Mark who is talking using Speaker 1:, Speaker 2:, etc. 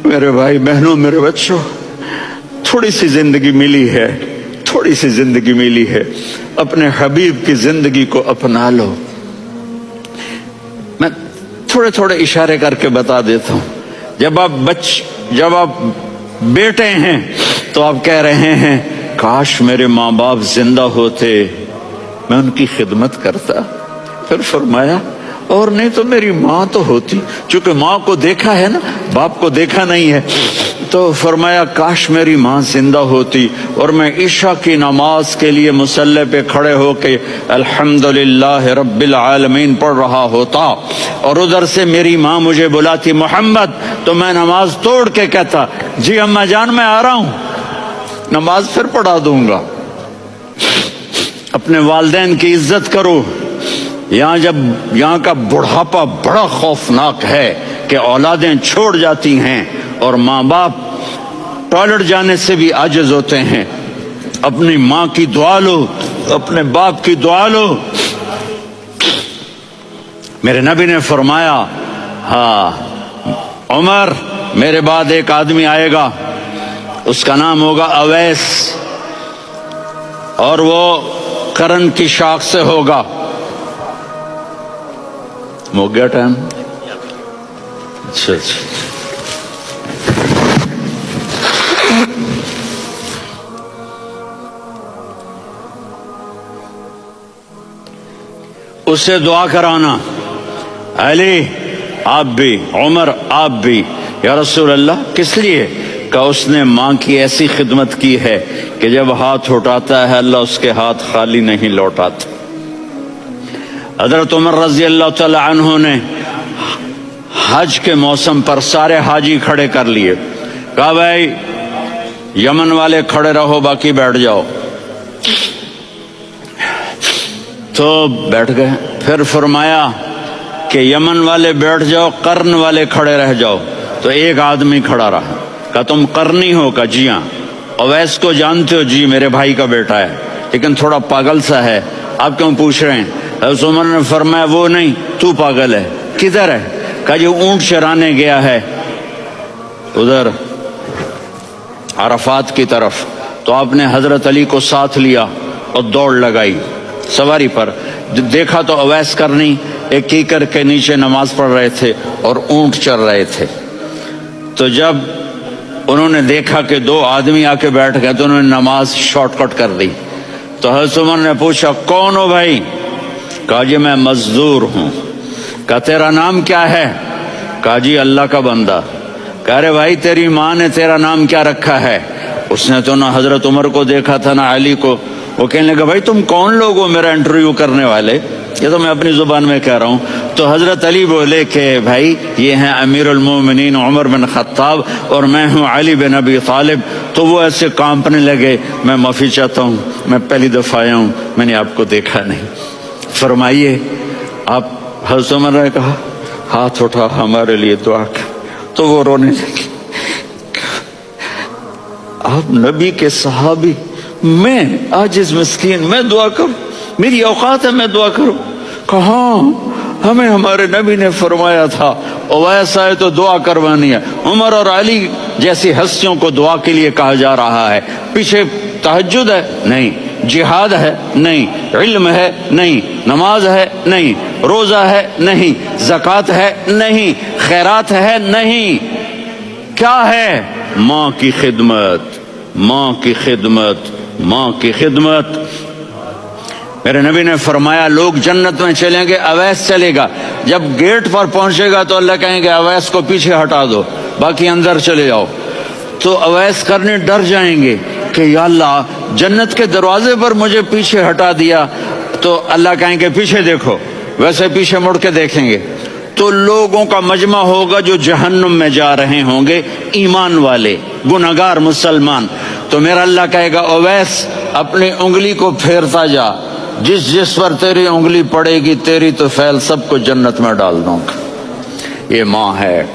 Speaker 1: میرے بھائی بہنوں، میرے بچوں، تھوڑی سی زندگی ملی ہے، تھوڑی سی زندگی ملی ہے، اپنے حبیب کی زندگی کو اپنا لو۔ میں تھوڑے تھوڑے اشارے کر کے بتا دیتا ہوں۔ جب آپ بیٹے ہیں تو آپ کہہ رہے ہیں کاش میرے ماں باپ زندہ ہوتے، میں ان کی خدمت کرتا۔ پھر فرمایا اور نہیں تو میری ماں تو ہوتی، چونکہ ماں کو دیکھا ہے نا، باپ کو دیکھا نہیں ہے، تو فرمایا کاش میری ماں زندہ ہوتی اور میں عشاء کی نماز کے لیے مصلی پہ کھڑے ہو کے الحمدللہ رب العالمین پڑھ رہا ہوتا، اور ادھر سے میری ماں مجھے بلاتی محمد، تو میں نماز توڑ کے کہتا جی اماں جان میں آ رہا ہوں، نماز پھر پڑھا دوں گا۔ اپنے والدین کی عزت کرو۔ یہاں کا بڑھاپا بڑا خوفناک ہے کہ اولادیں چھوڑ جاتی ہیں اور ماں باپ ٹوائلٹ جانے سے بھی عاجز ہوتے ہیں۔ اپنی ماں کی دعا لو، اپنے باپ کی دعا لو۔ میرے نبی نے فرمایا ہاں عمر، میرے بعد ایک آدمی آئے گا، اس کا نام ہوگا اویس، اور وہ قرن کی شاخ سے ہوگا۔ ہو گیا ٹائم؟ اچھا اس سے دعا کرانا، علی آپ بھی، عمر آپ بھی۔ یا رسول اللہ کس لیے؟ کہ اس نے ماں کی ایسی خدمت کی ہے کہ جب ہاتھ اٹھاتا ہے اللہ اس کے ہاتھ خالی نہیں لوٹاتا۔ حضرت عمر رضی اللہ تعالی عنہ نے حج کے موسم پر سارے حاجی کھڑے کر لیے، کہا بھائی یمن والے کھڑے رہو، باقی بیٹھ جاؤ۔ تو بیٹھ گئے۔ پھر فرمایا کہ یمن والے بیٹھ جاؤ، قرن والے کھڑے رہ جاؤ۔ تو ایک آدمی کھڑا رہا، کہا تم قرنی ہو؟ کہا جی ہاں۔ اویس کو جانتے ہو؟ جی میرے بھائی کا بیٹا ہے، لیکن تھوڑا پاگل سا ہے، آپ کیوں پوچھ رہے ہیں؟ حضرت عمر نے فرمایا وہ نہیں، تو پاگل ہے۔ کدھر ہے؟ کہا جو اونٹ چرانے گیا ہے ادھر عرفات کی طرف۔ تو آپ نے حضرت علی کو ساتھ لیا اور دوڑ لگائی سواری پر۔ دیکھا تو اویس کرنی ایک کیکر کے نیچے نماز پڑھ رہے تھے اور اونٹ چر رہے تھے۔ تو جب انہوں نے دیکھا کہ دو آدمی آ کے بیٹھ گئے تو انہوں نے نماز شارٹ کٹ کر دی۔ تو حضرت عمر نے پوچھا کون ہو بھائی؟ کہا جی میں مزدور ہوں۔ کہا تیرا نام کیا ہے؟ کہا جی اللہ کا بندہ۔ کہا رے بھائی تیری ماں نے تیرا نام کیا رکھا ہے؟ اس نے تو نہ حضرت عمر کو دیکھا تھا نہ علی کو۔ وہ کہنے لگا بھائی تم کون لوگ ہو میرا انٹرویو کرنے والے؟ یہ تو میں اپنی زبان میں کہہ رہا ہوں۔ تو حضرت علی بولے کہ بھائی یہ ہیں امیر المومنین عمر بن خطاب اور میں ہوں علی بن ابی طالب۔ تو وہ ایسے کانپنے لگے، میں معافی چاہتا ہوں، میں پہلی دفعہ آیا ہوں، میں نے آپ کو دیکھا نہیں، فرمائیے آپ۔ حضرت عمر نے کہا ہاتھ اٹھا ہمارے لیے دعا کر۔ تو وہ رونے لگے۔ آپ نبی کے صحابی، میں عاجز مسکین، میں دعا کروں؟ میری اوقات ہے میں دعا کروں؟ کہاں ہمیں ہمارے نبی نے فرمایا تھا اویس آئے تو دعا کروانی ہے۔ عمر اور علی جیسی ہستیوں کو دعا کے لیے کہا جا رہا ہے۔ پیچھے تہجد ہے؟ نہیں۔ جہاد ہے؟ نہیں۔ علم ہے؟ نہیں۔ نماز ہے؟ نہیں۔ روزہ ہے؟ نہیں۔ زکوٰۃ ہے؟ نہیں۔ خیرات ہے؟ نہیں۔ کیا ہے؟ ماں کی خدمت، ماں کی خدمت، ماں کی خدمت۔ میرے نبی نے فرمایا لوگ جنت میں چلیں گے، اویس چلے گا۔ جب گیٹ پر پہنچے گا تو اللہ کہیں گے اویس کو پیچھے ہٹا دو، باقی اندر چلے جاؤ۔ تو اویس کرنے ڈر جائیں گے کہ یا اللہ جنت کے دروازے پر مجھے پیچھے ہٹا دیا۔ تو اللہ کہیں گے پیچھے دیکھو، ویسے پیچھے مڑ کے دیکھیں گے تو لوگوں کا مجمع ہوگا جو جہنم میں جا رہے ہوں گے، ایمان والے، گنہگار مسلمان۔ تو میرا اللہ کہے گا اویس اپنی انگلی کو پھیرتا جا، جس پر تیری انگلی پڑے گی تیری تو فیل سب کو جنت میں ڈال دوں گا۔ یہ ماں ہے۔